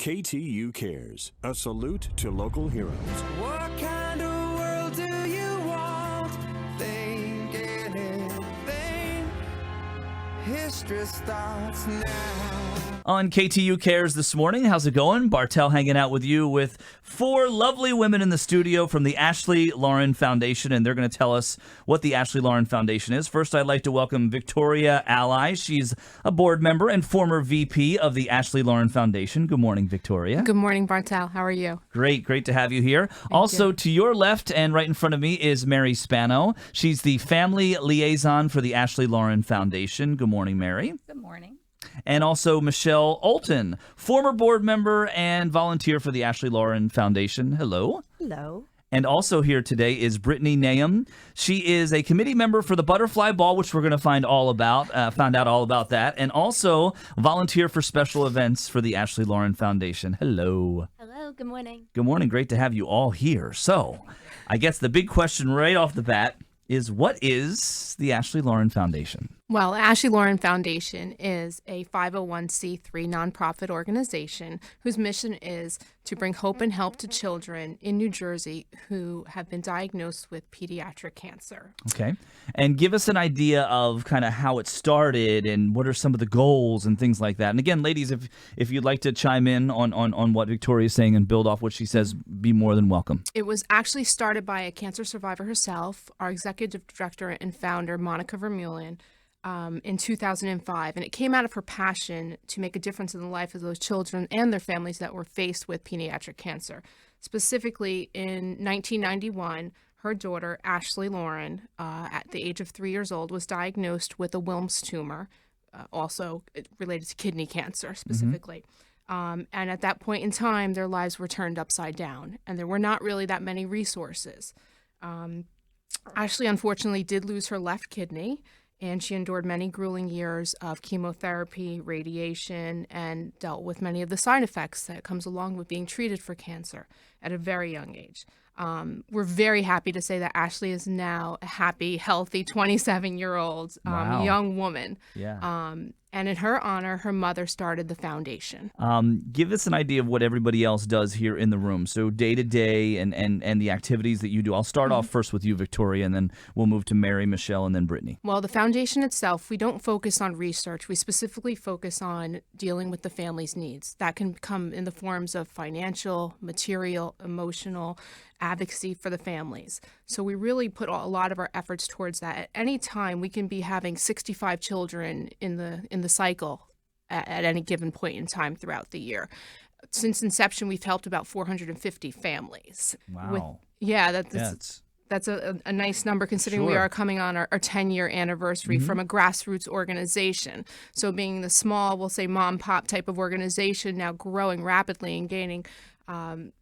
WKTU Cares, a salute to local heroes. What kind of world do you want? Think anything. History starts now. On KTU Cares this morning, how's it going? Bartell hanging out with you with four lovely women in the studio from the Ashley Lauren Foundation, and they're going to tell us what the Ashley Lauren Foundation is. First, I'd like to welcome Victoria Ally. She's a board member and former VP of the Ashley Lauren Foundation. Good morning, Victoria. Good morning, Bartell. How are you? Great to have you here. Also, to your left and right in front of me is Mary Spano. She's the family liaison for the Ashley Lauren Foundation. Good morning, Mary. Good morning. And also Michele, Olton, former board member and volunteer for the Ashley Lauren Foundation. Hello. Hello. And also here today is Brittany Nahum. She is a committee member for the Butterfly Ball, which we're going to found out all about that, and also volunteer for special events for the Ashley Lauren Foundation. Hello. Hello. Good morning. Good morning. Great to have you all here. So I guess the big question right off the bat is, what is the Ashley Lauren Foundation? Well, Ashley Lauren Foundation is a 501c3 nonprofit organization whose mission is to bring hope and help to children in New Jersey who have been diagnosed with pediatric cancer. Okay. And give us an idea of kind of how it started and what are some of the goals and things like that. And again, ladies, if you'd like to chime in on what Victoria's saying and build off what she says, be more than welcome. It was actually started by a cancer survivor herself, our executive director and founder, Monica Vermeulen, in 2005, and it came out of her passion to make a difference in the life of those children and their families that were faced with pediatric cancer. Specifically, in 1991, her daughter, Ashley Lauren, at the age of 3 years old, was diagnosed with a Wilms tumor, also related to kidney cancer specifically. And at that point in time, their lives were turned upside down, and there were not really that many resources. Ashley, unfortunately, did lose her left kidney, and she endured many grueling years of chemotherapy, radiation, and dealt with many of the side effects that comes along with being treated for cancer at a very young age. We're very happy to say that Ashley is now a happy, healthy 27-year-old young woman. Yeah. And in her honor, her mother started the foundation. Give us an idea of what everybody else does here in the room. So day to day and the activities that you do. I'll start off first with you, Victoria, and then we'll move to Mary, Michele, and then Brittany. Well, the foundation itself, we don't focus on research. We specifically focus on dealing with the family's needs. That can come in the forms of financial, material, emotional, advocacy for the families. So we really put a lot of our efforts towards that. At any time, we can be having 65 children in the cycle at any given point in time throughout the year. Since inception, we've helped about 450 families. Wow. That's a nice number considering we are coming on our 10-year anniversary from a grassroots organization. So being the small, we'll say mom-pop type of organization, now growing rapidly and gaining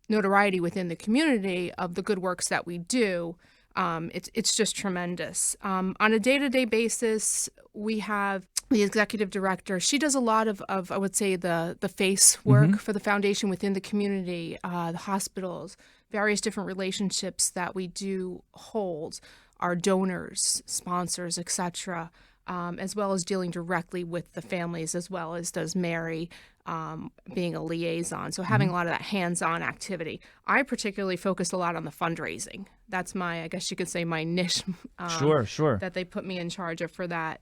notoriety within the community of the good works that we do, it's just tremendous. On a day-to-day basis, we have the executive director. She does a lot of I would say, the face work for the foundation within the community, the hospitals, various different relationships that we do hold, our donors, sponsors, etc., as well as dealing directly with the families, as well as does Mary, being a liaison. So having a lot of that hands-on activity. I particularly focus a lot on the fundraising. That's my, I guess you could say, my niche. Sure. That they put me in charge of for that.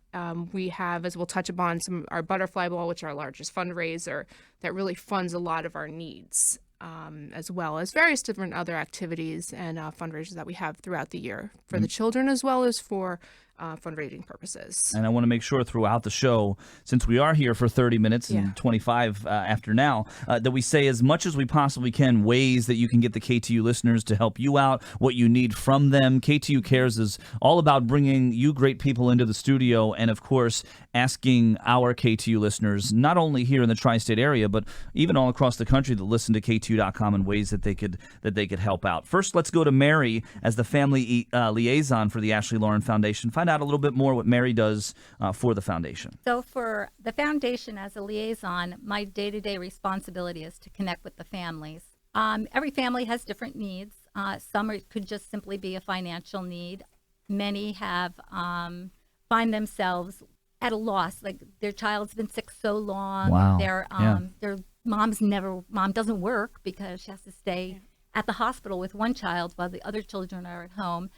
We have, as we'll touch upon, our Butterfly Ball, which is our largest fundraiser, that really funds a lot of our needs, as well as various different other activities and fundraisers that we have throughout the year for the children, as well as for fundraising purposes. And I want to make sure throughout the show, since we are here for 30 minutes and 25 after now, that we say as much as we possibly can ways that you can get the KTU listeners to help you out, what you need from them. KTU Cares is all about bringing you great people into the studio and, of course, asking our KTU listeners, not only here in the tri-state area, but even all across the country that listen to KTU.com in ways that they could help out. First, let's go to Mary as the family liaison for the Ashley Lauren Foundation. Find out a little bit more what Mary does for the foundation. So for the foundation, as a liaison, my day-to-day responsibility is to connect with the families. Every family has different needs. Some could just simply be a financial need. Many have find themselves at a loss, like their child's been sick so long. Wow. They're mom doesn't work because she has to stay at the hospital with one child while the other children are at home.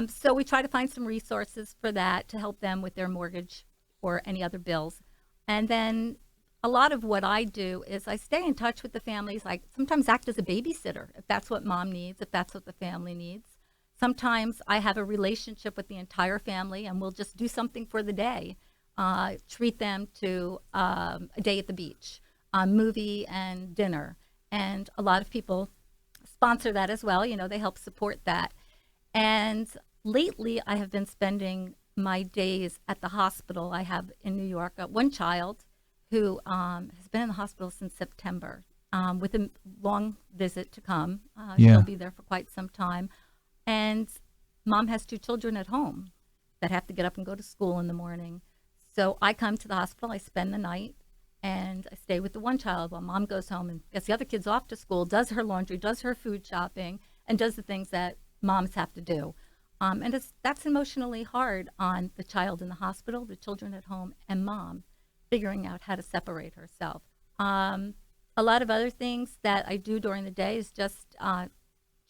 So we try to find some resources for that to help them with their mortgage or any other bills. And then a lot of what I do is I stay in touch with the families. I sometimes act as a babysitter if that's what mom needs, if that's what the family needs. Sometimes I have a relationship with the entire family and we'll just do something for the day. Treat them to a day at the beach, movie and dinner. And a lot of people sponsor that as well. You know, they help support that. And lately I have been spending my days at the hospital. I have in New York one child who has been in the hospital since September with a long visit to come. She'll be there for quite some time. And mom has 2 children at home that have to get up and go to school in the morning. So I come to the hospital, I spend the night, and I stay with the one child while mom goes home and gets the other kids off to school, does her laundry, does her food shopping, and does the things that moms have to do. And that's emotionally hard on the child in the hospital, the children at home, and mom figuring out how to separate herself. A lot of other things that I do during the day is just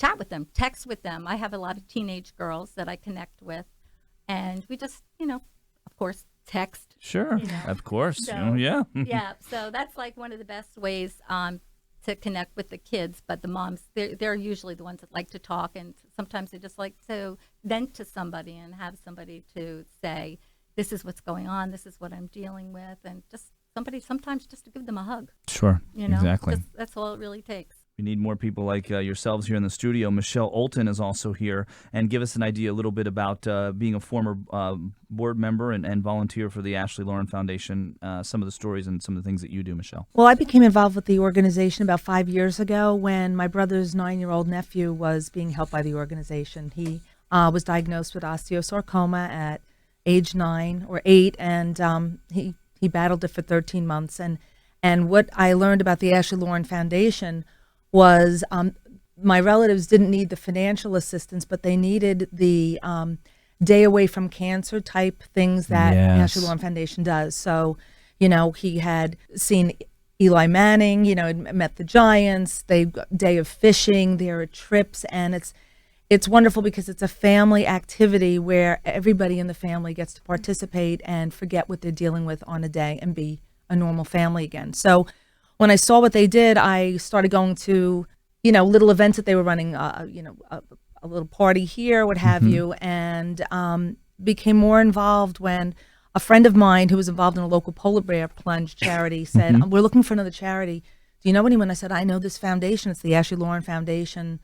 chat with them, text with them. I have a lot of teenage girls that I connect with, and we just, of course, text. Sure, of course. So, yeah. Yeah, so that's like one of the best ways to connect with the kids. But the moms, they're usually the ones that like to talk, and sometimes they just like to vent to somebody and have somebody to say, this is what's going on, this is what I'm dealing with, and just somebody sometimes just to give them a hug. Sure, exactly. That's all it really takes. We need more people like yourselves here in the studio. Michele Olton is also here, and give us an idea a little bit about being a former board member and volunteer for the Ashley Lauren Foundation, some of the stories and some of the things that you do, Michele. Well, I became involved with the organization about 5 years ago when my brother's 9-year-old nephew was being helped by the organization. He was diagnosed with osteosarcoma at age 9 or 8, and he battled it for 13 months. And what I learned about the Ashley Lauren Foundation was my relatives didn't need the financial assistance, but they needed the day away from cancer type things that Ashley Lauren Foundation does. So, he had seen Eli Manning, had met the Giants, day of fishing, there are trips, and it's wonderful because it's a family activity where everybody in the family gets to participate and forget what they're dealing with on a day and be a normal family again. So when I saw what they did, I started going to, little events that they were running, a little party here, what have you, and became more involved when a friend of mine who was involved in a local polar bear plunge charity said, we're looking for another charity. Do you know anyone? I said, I know this foundation. It's the Ashley Lauren Foundation.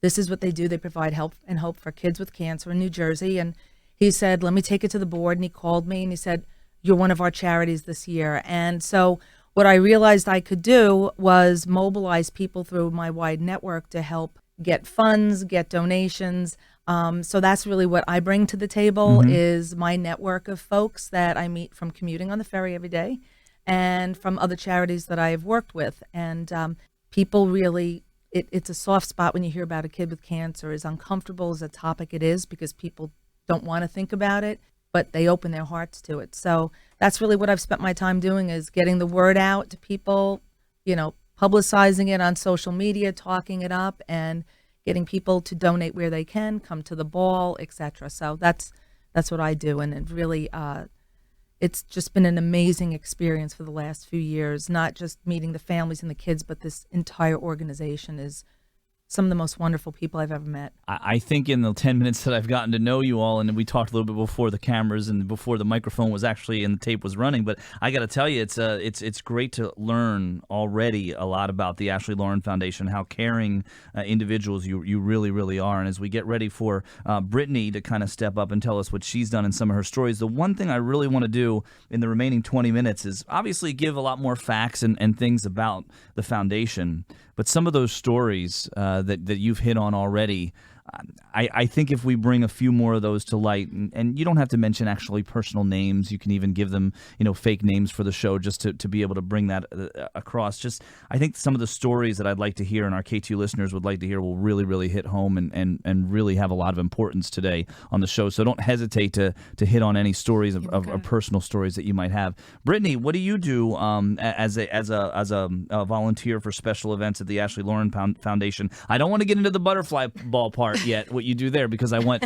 This is what they do. They provide help and hope for kids with cancer in New Jersey. And he said, let me take it to the board. And he called me and he said, you're one of our charities this year. And so what I realized I could do was mobilize people through my wide network to help get funds, get donations. So that's really what I bring to the table is my network of folks that I meet from commuting on the ferry every day and from other charities that I've worked with. And people really, it's a soft spot when you hear about a kid with cancer, as uncomfortable as a topic it is because people don't want to think about it, but they open their hearts to it. So that's really what I've spent my time doing is getting the word out to people, publicizing it on social media, talking it up, and getting people to donate where they can, come to the ball, etc. So that's what I do, and it really it's just been an amazing experience for the last few years, not just meeting the families and the kids, but this entire organization is some of the most wonderful people I've ever met. I think in the 10 minutes that I've gotten to know you all, and we talked a little bit before the cameras and before the microphone was actually and the tape was running, but I got to tell you, it's great to learn already a lot about the Ashley Lauren Foundation, how caring individuals you really, really are. And as we get ready for Brittany to kind of step up and tell us what she's done in some of her stories, the one thing I really want to do in the remaining 20 minutes is obviously give a lot more facts and things about the foundation. But some of those stories that you've hit on already, I think if we bring a few more of those to light, and you don't have to mention actually personal names, you can even give them, fake names for the show just to be able to bring that across. Just, I think some of the stories that I'd like to hear and our K2 listeners would like to hear will really, really hit home and really have a lot of importance today on the show. So don't hesitate to hit on any stories of personal stories that you might have. Brittany, what do you do as a volunteer for special events at the Ashley Lauren Foundation? I don't want to get into the butterfly ball part yet, what you do there, because I want,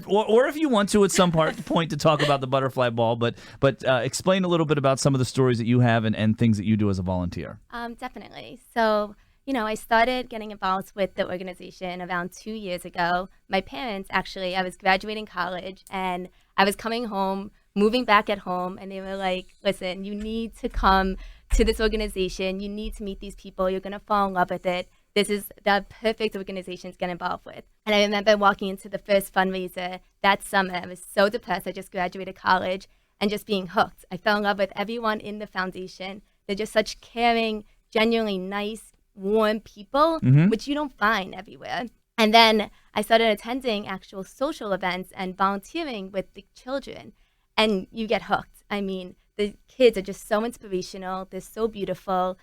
or if you want to at some point to talk about the butterfly ball, but explain a little bit about some of the stories that you have and things that you do as a volunteer. Definitely. So, I started getting involved with the organization around 2 years ago. My parents, actually, I was graduating college and I was coming home, moving back at home, and they were like, listen, you need to come to this organization. You need to meet these people. You're going to fall in love with it. This is the perfect organization to get involved with. And I remember walking into the first fundraiser that summer. I was so depressed. I just graduated college and just being hooked. I fell in love with everyone in the foundation. They're just such caring, genuinely nice, warm people, which you don't find everywhere. And then I started attending actual social events and volunteering with the children. And you get hooked. I mean, the kids are just so inspirational. They're so beautiful.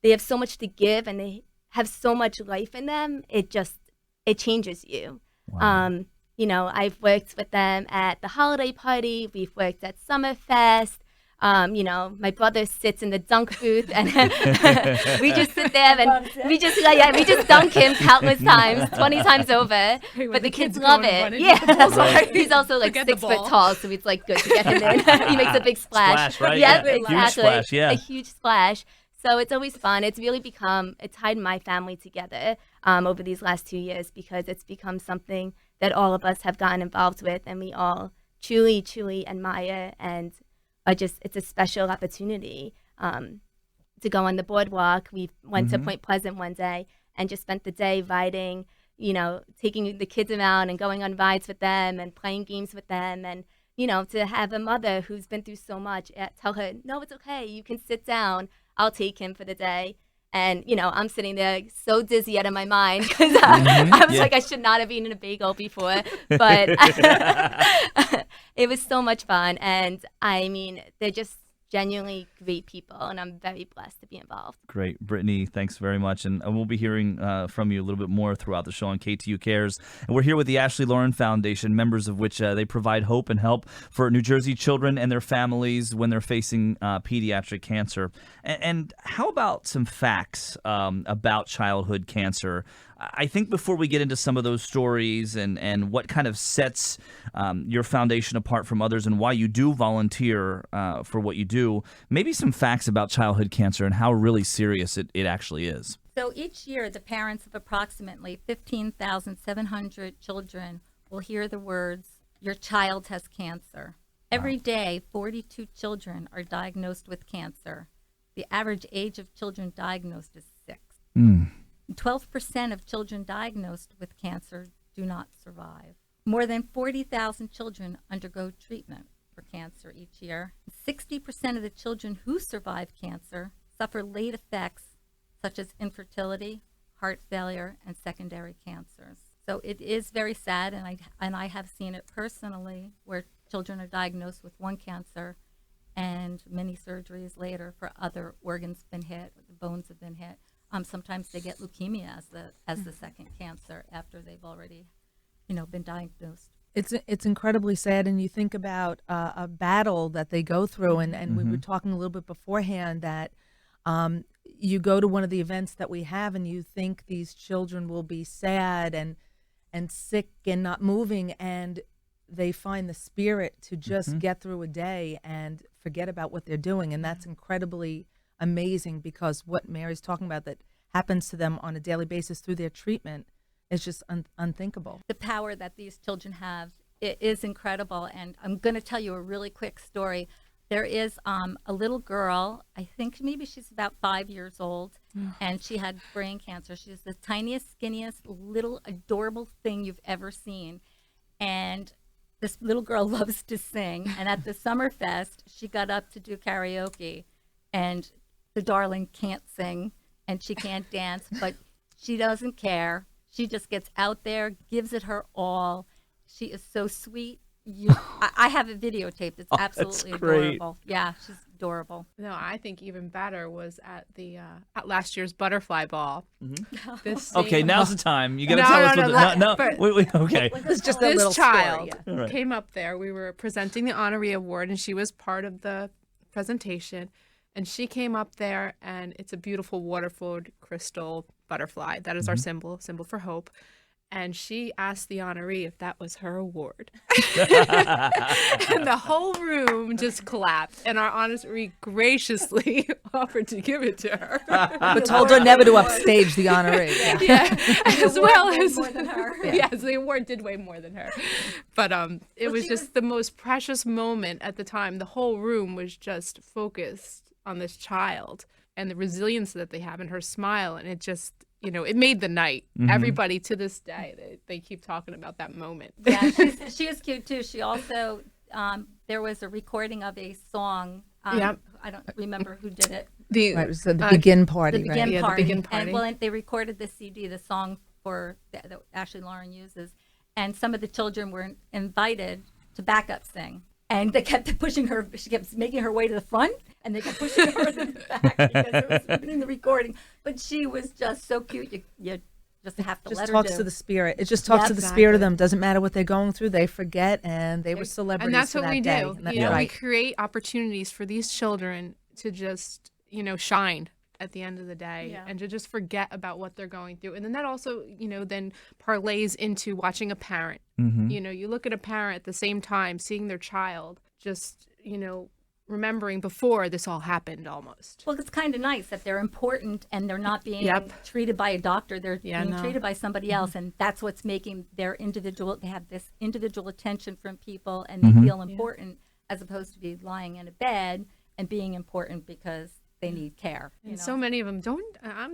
They have so much to give, and they have so much life in them. It changes you. Wow. I've worked with them at the holiday party. We've worked at Summerfest. My brother sits in the dunk booth, and we just sit there and we just dunk him countless times, 20 times over. But the kids love it. Yeah, he's also like 6 foot tall, so it's like good to get him in. He makes a big splash. Right? Yep, Yeah, exactly. huge splash. Yeah, a huge splash. So it's always fun. It's really tied my family together over these last 2 years, because it's become something that all of us have gotten involved with, and we all truly, truly admire, and it's a special opportunity to go on the boardwalk. We went to Point Pleasant one day and just spent the day riding, taking the kids around and going on rides with them and playing games with them. And, to have a mother who's been through so much, tell her, no, it's okay. You can sit down. I'll take him for the day. And, I'm sitting there so dizzy out of my mind because I was like, I should not have eaten a bagel before. But it was so much fun. And, I mean, they're just genuinely great people, and I'm very blessed to be involved. Great. Brittany, thanks very much. And we'll be hearing from you a little bit more throughout the show on KTU Cares. And we're here with the Ashley Lauren Foundation, members of which they provide hope and help for New Jersey children and their families when they're facing pediatric cancer. And how about some facts about childhood cancer? I think before we get into some of those stories and what kind of sets your foundation apart from others and why you do volunteer for what you do, maybe some facts about childhood cancer and how really serious it actually is. So each year, the parents of approximately 15,700 children will hear the words, "Your child has cancer." Every day, 42 children are diagnosed with cancer. The average age of children diagnosed is 6. 12% of children diagnosed with cancer do not survive. More than 40,000 children undergo treatment for cancer each year. 60% of the children who survive cancer suffer late effects such as infertility, heart failure, and secondary cancers. So it is very sad, and I have seen it personally, where children are diagnosed with one cancer and many surgeries later for other organs been hit, the bones have been hit. Sometimes they get leukemia as the second cancer after they've already, been diagnosed. It's incredibly sad, and you think about a battle that they go through, and we were talking a little bit beforehand that you go to one of the events that we have, and you think these children will be sad and sick and not moving, and they find the spirit to just get through a day and forget about what they're doing, and that's incredibly amazing, because what Mary's talking about that happens to them on a daily basis through their treatment is just unthinkable. The power that these children have, it is incredible. And I'm going to tell you a really quick story. There is a little girl, I think maybe she's about 5 years old, and she had brain cancer. She's the tiniest, skinniest, little adorable thing you've ever seen. And this little girl loves to sing. And at the Summerfest, she got up to do karaoke, and the darling can't sing and she can't dance, but she doesn't care. She just gets out there, gives it her all. She is so sweet. I have it videotaped. It's absolutely adorable. Yeah, she's adorable. No, I think even better was at the at last year's butterfly ball. This Okay, same- now's the time. You got to No, tell no, us no, what no, the, but- wait, okay. It's just a This little child story. Yeah. All right. came up there. We were presenting the honoree award, and she was part of the presentation. And she came up there, and it's a beautiful Waterford crystal butterfly. That is our symbol for hope. And she asked the honoree if that was her award. And the whole room just clapped. And our honoree graciously offered to give it to her. But told her never to upstage the honoree. Yeah. Yeah, as well as more than her. yes, the award did way more than her. But it was just the most precious moment at the time. The whole room was just focused on this child and the resilience that they have and her smile, and it just, it made the night. Everybody to this day, they keep talking about that moment. Yeah, she is cute too. She also, there was a recording of a song. Yep. I don't remember who did it. Right, it was the begin party, The begin right? Yeah, the party. begin party. And well, they recorded the CD, the song that Ashley Lauren uses, and some of the children were invited to backup sing. And they kept pushing her. She kept making her way to the front, and they kept pushing her to the back because it was in the recording. But she was just so cute. You just have to Just let her talks do. to the spirit. It just talks Yep. to the spirit of Exactly. them. Doesn't matter what they're going through. They forget, and they were celebrities And that's for what that we day. do. And that's We right. create opportunities for these children to just, shine at the end of the day, Yeah. and to just forget about what they're going through. And then that also, then parlays into watching a parent. You look at a parent at the same time, seeing their child just, remembering before this all happened almost. Well, it's kind of nice that they're important and they're not being Yep. treated by a doctor. They're Yeah, being no. treated by somebody else, and that's what's making their individual. They have this individual attention from people, and they feel important as opposed to be lying in a bed and being important because they need care. And so many of them don't, I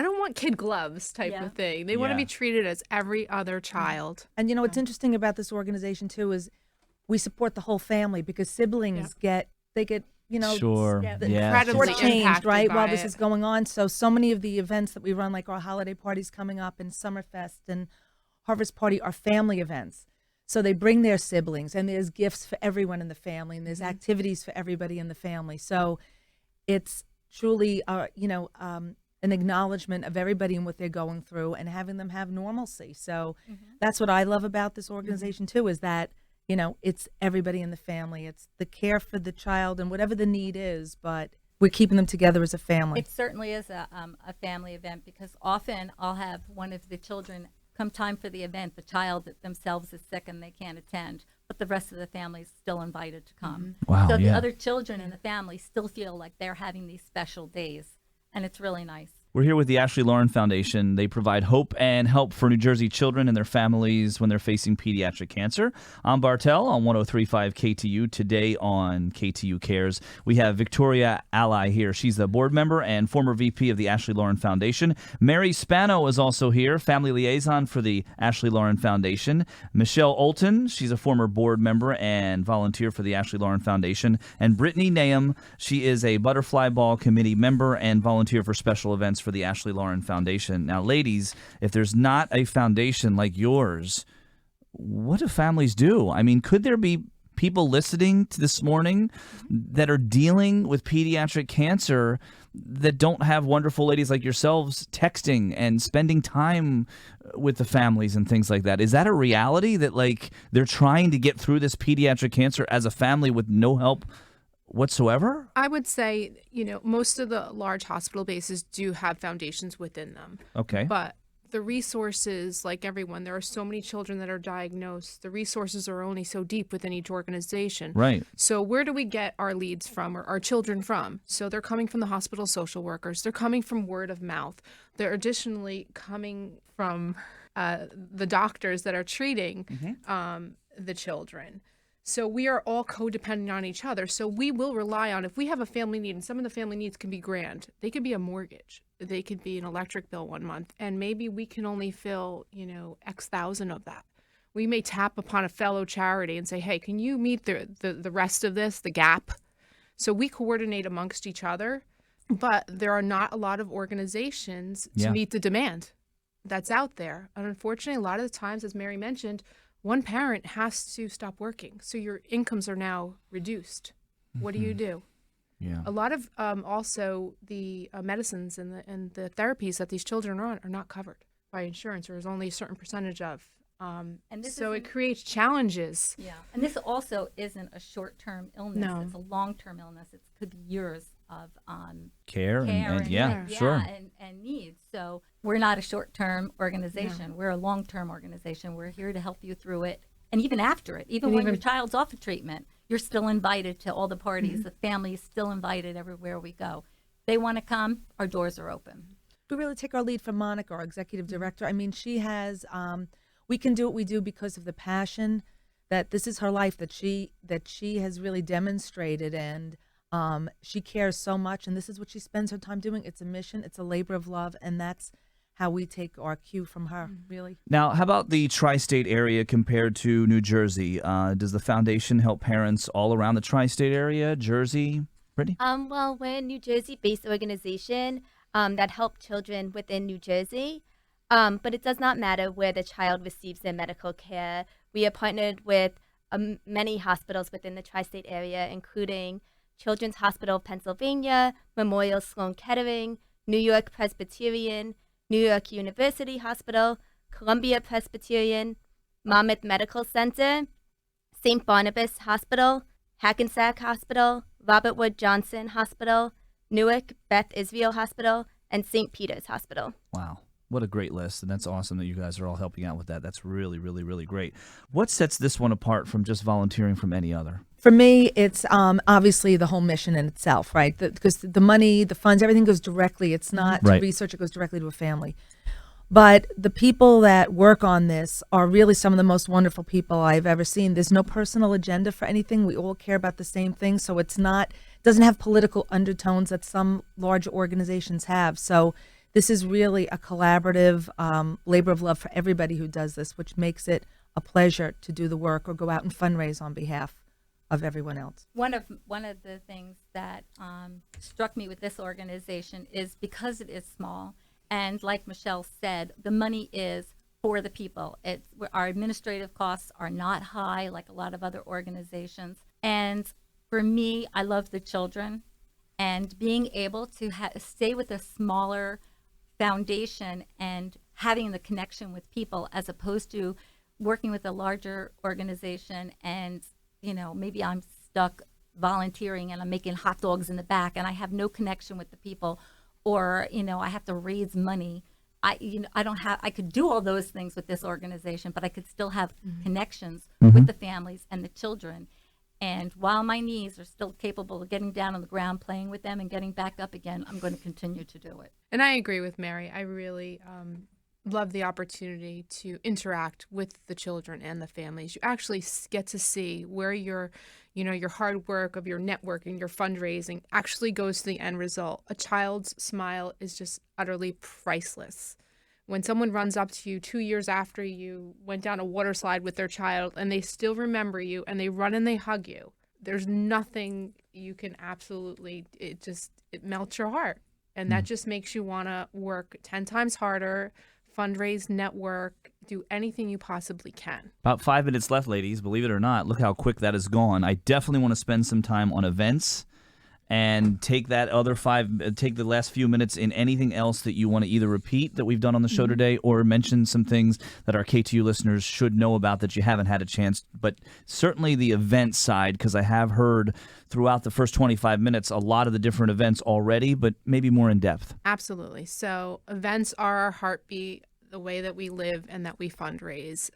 don't want kid gloves type Yeah. of thing. They want to Yeah. be treated as every other child. And what's interesting about this organization too is we support the whole family because siblings get Sure. Yeah. Yeah. Incredibly sure. shortchanged, impacted right, by while this it. is going on. So many of the events that we run, like our holiday parties coming up and Summerfest and Harvest Party, are family events. So they bring their siblings, and there's gifts for everyone in the family, and there's activities for everybody in the family. So it's truly, an acknowledgement of everybody and what they're going through, and having them have normalcy. So that's what I love about this organization too, is that it's everybody in the family. It's the care for the child and whatever the need is, but we're keeping them together as a family. It certainly is a family event because often I'll have one of the children come time for the event. The child themselves is sick and they can't attend, but the rest of the family is still invited to come. Wow, So the yeah. other children in the family still feel like they're having these special days, and it's really nice. We're here with the Ashley Lauren Foundation. They provide hope and help for New Jersey children and their families when they're facing pediatric cancer. I'm Bartell on 103.5 KTU. Today on KTU Cares, we have Victoria Ally here. She's the board member and former VP of the Ashley Lauren Foundation. Mary Spano is also here, family liaison for the Ashley Lauren Foundation. Michele Olton, she's a former board member and volunteer for the Ashley Lauren Foundation. And Brittany Nahum, she is a butterfly ball committee member and volunteer for special events for the Ashley Lauren Foundation. Now, ladies, if there's not a foundation like yours, what do families do? I mean, could there be people listening to this morning that are dealing with pediatric cancer that don't have wonderful ladies like yourselves texting and spending time with the families and things like that? Is that a reality that, like, they're trying to get through this pediatric cancer as a family with no help whatsoever? I would say, most of the large hospital bases do have foundations within them. Okay. But the resources, like everyone, there are so many children that are diagnosed. The resources are only so deep within each organization. Right. So where do we get our leads from, or our children from? So they're coming from the hospital social workers. They're coming from word of mouth. They're additionally coming from the doctors that are treating the children. So we are all codependent on each other. So we will rely on, if we have a family need, and some of the family needs can be grand. They could be a mortgage. They could be an electric bill one month. And maybe we can only fill, X thousand of that. We may tap upon a fellow charity and say, hey, can you meet the rest of this, the gap? So we coordinate amongst each other, but there are not a lot of organizations to Yeah. meet the demand. that's out there. And unfortunately, a lot of the times, as Mary mentioned, one parent has to stop working. So your incomes are now reduced. What do you do? Yeah. A lot of also the medicines and the therapies that these children are on are not covered by insurance, or there's only a certain percentage of. And this So it isn't- creates challenges. Yeah, and this also isn't a short-term illness. No. It's a long-term illness. It could be years of Care and yeah, yeah, sure. and needs. So we're not a short-term organization. We're a long-term organization. We're here to help you through it, and even after it, even when your child's off of treatment, you're still invited to all the parties. The family is still invited everywhere we go. They want to come. Our doors are open. We really take our lead from Monica, our executive director. I mean, she has. We can do what we do because of the passion that this is her life, that she has really demonstrated, and she cares so much, and this is what she spends her time doing. It's a mission, it's a labor of love, and that's how we take our cue from her, really. Now, how about the tri-state area compared to New Jersey? Does the foundation help parents all around the tri-state area, Jersey? Brittany? Well, we're a New Jersey-based organization that help children within New Jersey. But it does not matter where the child receives their medical care. We are partnered with many hospitals within the tri-state area, including Children's Hospital of Pennsylvania, Memorial Sloan Kettering, New York Presbyterian, New York University Hospital, Columbia Presbyterian, Monmouth Medical Center, St. Barnabas Hospital, Hackensack Hospital, Robert Wood Johnson Hospital, Newark Beth Israel Hospital, and St. Peter's Hospital. Wow. What a great list, and that's awesome that you guys are all helping out with that. That's really, really, really great. What sets this one apart from just volunteering from any other? For me, it's obviously the whole mission in itself, right? Because the money, the funds, everything goes directly. It's not Right. to research, it goes directly to a family. But the people that work on this are really some of the most wonderful people I've ever seen. There's no personal agenda for anything. We all care about the same thing. So it doesn't have political undertones that some large organizations have. So this is really a collaborative labor of love for everybody who does this, which makes it a pleasure to do the work or go out and fundraise on behalf of everyone else. One of the things that struck me with this organization is because it is small, and like Michele said, the money is for the people. Our administrative costs are not high like a lot of other organizations. And for me, I love the children, and being able to stay with a smaller foundation and having the connection with people as opposed to working with a larger organization, and maybe I'm stuck volunteering and I'm making hot dogs in the back and I have no connection with the people, or I have to raise money. I could do all those things with this organization, but I could still have connections with the families and the children. And while my knees are still capable of getting down on the ground, playing with them and getting back up again, I'm going to continue to do it. And I agree with Mary. I really love the opportunity to interact with the children and the families. You actually get to see where your hard work of your networking, your fundraising actually goes to the end result. A child's smile is just utterly priceless. When someone runs up to you 2 years after you went down a water slide with their child and they still remember you and they run and they hug you, there's nothing you can it melts your heart. And that just makes you want to work 10 times harder, fundraise, network, do anything you possibly can. About 5 minutes left, ladies. Believe it or not, look how quick that has gone. I definitely want to spend some time on events and take the last few minutes in anything else that you want to either repeat that we've done on the show today, or mention some things that our KTU listeners should know about that you haven't had a chance. But certainly the event side, because I have heard throughout the first 25 minutes a lot of the different events already, but maybe more in depth. Absolutely. So events are our heartbeat, the way that we live and that we fundraise.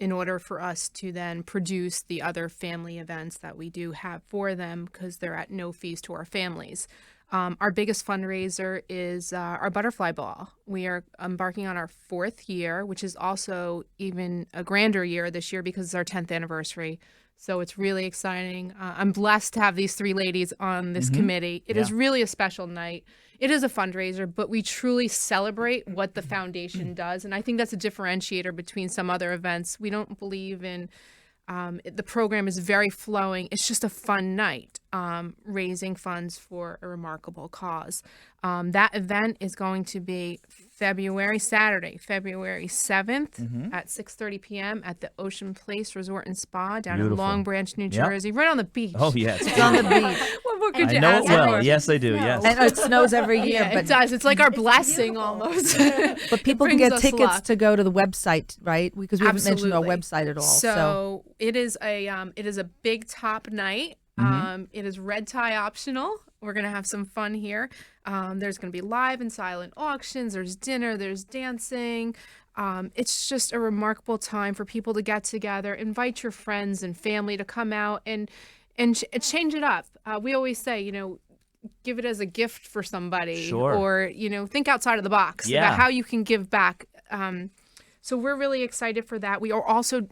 In order for us to then produce the other family events that we do have for them, because they're at no fees to our families. Our biggest fundraiser is our Butterfly Ball. We are embarking on our 4th year, which is also even a grander year this year because it's our 10th anniversary. So it's really exciting. I'm blessed to have these 3 ladies on this committee. It is really a special night. It is a fundraiser, but we truly celebrate what the foundation does. And I think that's a differentiator between some other events. We don't believe in the program is very flowing. It's just a fun night. raising funds for a remarkable cause. That event is going to be Saturday, February 7th at 6:30 p.m. at the Ocean Place Resort and Spa down in Long Branch, New Jersey, right on the beach. Oh, yes. It's on the beach. What more could I you know ask it well. for? Yes, I do. Yes. And it snows every year, Yeah, but it does. It's like our blessing almost. but people can brings get us tickets luck. to go to the website, right? Because we haven't mentioned our Absolutely. website at all. So it is a big top night. It is red tie optional. We're gonna have some fun here. There's gonna be live and silent auctions. There's dinner. There's dancing. It's just a remarkable time for people to get together. Invite your friends and family to come out and change it up. We always say, give it as a gift for somebody, Sure. or think outside of the box Yeah. about how you can give back. So we're really excited for that. We are also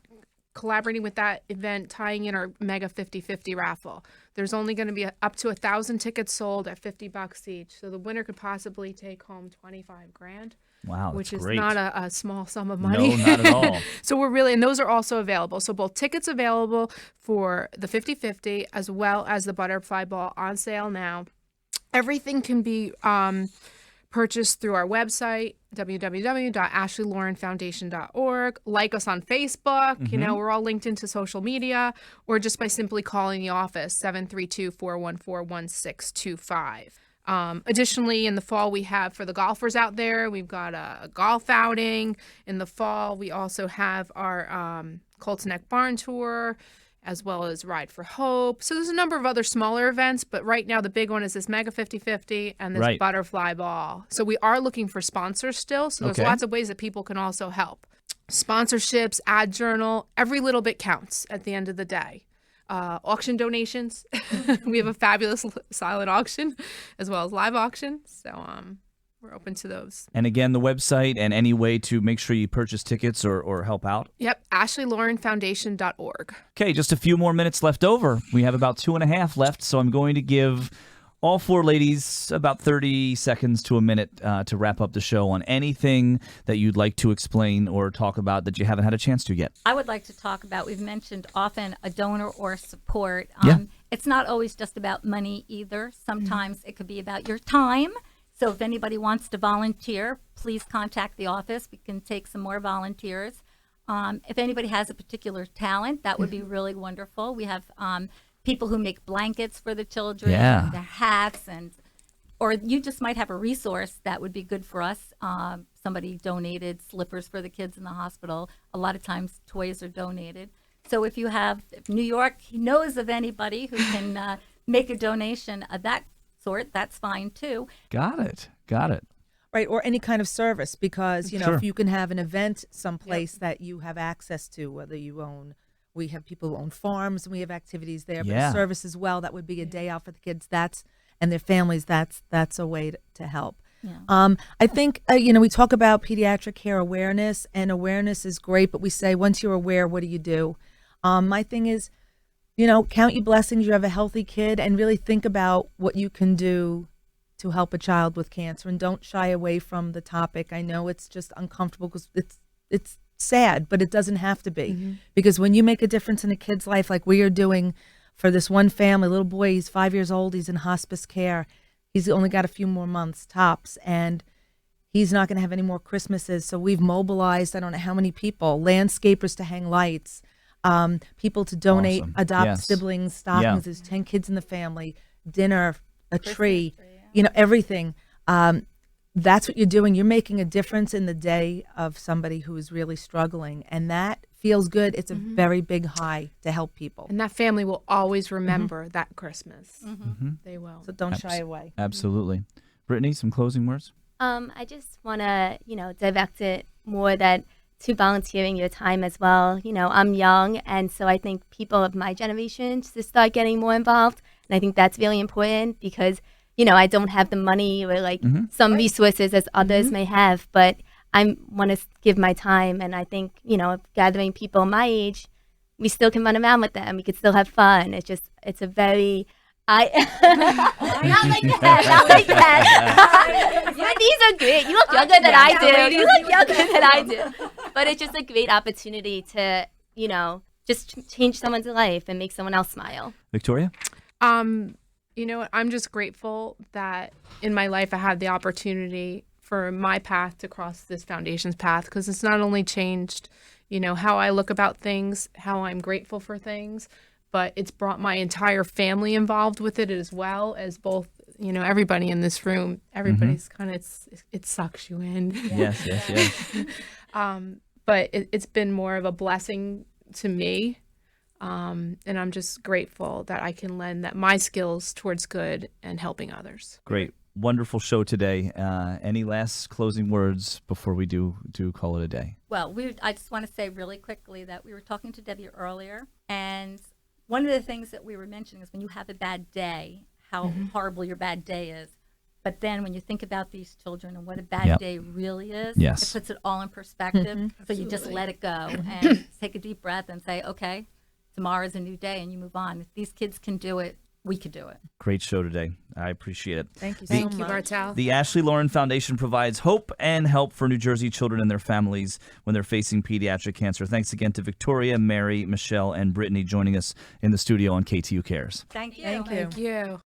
collaborating with that event, tying in our mega 50-50 raffle. There's only going to be up to 1,000 tickets sold at $50 each. So the winner could possibly take home $25,000. Wow, Which that's is great. not a small sum of money. No, not at all. So and those are also available. So both tickets available for the 50-50 as well as the butterfly ball on sale now. Everything can be purchased through our website, www.ashleylaurenfoundation.org. Like us on Facebook. We're all linked into social media, or just by simply calling the office, 732-414-1625. Additionally, in the fall, we have, for the golfers out there, we've got a golf outing. In the fall, we also have our Colts Neck Barn Tour, as well as Ride for Hope. So there's a number of other smaller events, but right now the big one is this Mega 50-50 and this Right. Butterfly Ball. So we are looking for sponsors still, so there's Okay. lots of ways that people can also help. Sponsorships, ad journal, every little bit counts at the end of the day. Auction donations. We have a fabulous silent auction as well as live auction. So we're open to those. And again, the website and any way to make sure you purchase tickets or help out. Yep, AshleyLaurenFoundation.org. Okay, just a few more minutes left over. We have about 2.5 left, so I'm going to give all four ladies about 30 seconds to a minute to wrap up the show on anything that you'd like to explain or talk about that you haven't had a chance to yet. I would like to talk about, we've mentioned often a donor or support. Yeah. It's not always just about money either. Sometimes it could be about your time. So if anybody wants to volunteer, please contact the office. We can take some more volunteers. If anybody has a particular talent, that would be really wonderful. We have people who make blankets for the children, Yeah. and their hats, or you just might have a resource that would be good for us. Somebody donated slippers for the kids in the hospital. A lot of times toys are donated. So if New York knows of anybody who can make a donation of that sort, that's fine too. Got it. Right, or any kind of service, because Sure. if you can have an event someplace that you have access to, whether you own, we have people who own farms and we have activities there, but Yeah. a service as well, that would be a day out for the kids. And their families. That's a way to help. Yeah. I think we talk about pediatric care awareness, and awareness is great, but we say once you're aware, what do you do? My thing is, count your blessings. You have a healthy kid, and really think about what you can do to help a child with cancer, and don't shy away from the topic. I know it's just uncomfortable because it's sad, but it doesn't have to be, because when you make a difference in a kid's life, like we are doing for this one family, little boy, he's 5 years old, he's in hospice care, he's only got a few more months tops, and he's not going to have any more Christmases. So we've mobilized, I don't know how many people, landscapers to hang lights, people to donate, Awesome. adopt Yes. siblings, stockings. Yeah. There's 10 kids in the family, dinner, a tree, everything. That's what you're doing. You're making a difference in the day of somebody who is really struggling, and that feels good. It's a very big high to help people. And that family will always remember that Christmas. They will. So don't shy away. Absolutely. Brittany, some closing words? I just want to, direct it more to volunteering your time as well. I'm young, and so I think people of my generation should start getting more involved. And I think that's really important because, I don't have the money or some resources as others may have, but I want to give my time. And I think, gathering people my age, we still can run around with them. We could still have fun. It's a very... not like that. These are great. You look younger than I do. You look younger than I do. But it's just a great opportunity to, just change someone's life and make someone else smile. Victoria? You know, I'm just grateful that in my life I had the opportunity for my path to cross this foundation's path, because it's not only changed, you know, how I look about things, how I'm grateful for things, but it's brought my entire family involved with it as well as both, you know, everybody in this room. Everybody's kind of, it sucks you in. Yes. But it's been more of a blessing to me. And I'm just grateful that I can lend my skills towards good and helping others. Great. Wonderful show today. Any last closing words before we do call it a day? Well, I just want to say really quickly that we were talking to Debbie earlier, and one of the things that we were mentioning is when you have a bad day, how horrible your bad day is. But then when you think about these children and what a bad day really is, Yes. it puts it all in perspective. So you just let it go and take a deep breath and say, okay, tomorrow's a new day, and you move on. If these kids can do it, we could do it. Great show today. I appreciate it. Thank you so Thank much. you, Bartel. The Ashley Lauren Foundation provides hope and help for New Jersey children and their families when they're facing pediatric cancer. Thanks again to Victoria, Mary, Michele, and Brittany joining us in the studio on KTU Cares. Thank you. Thank you. Thank you.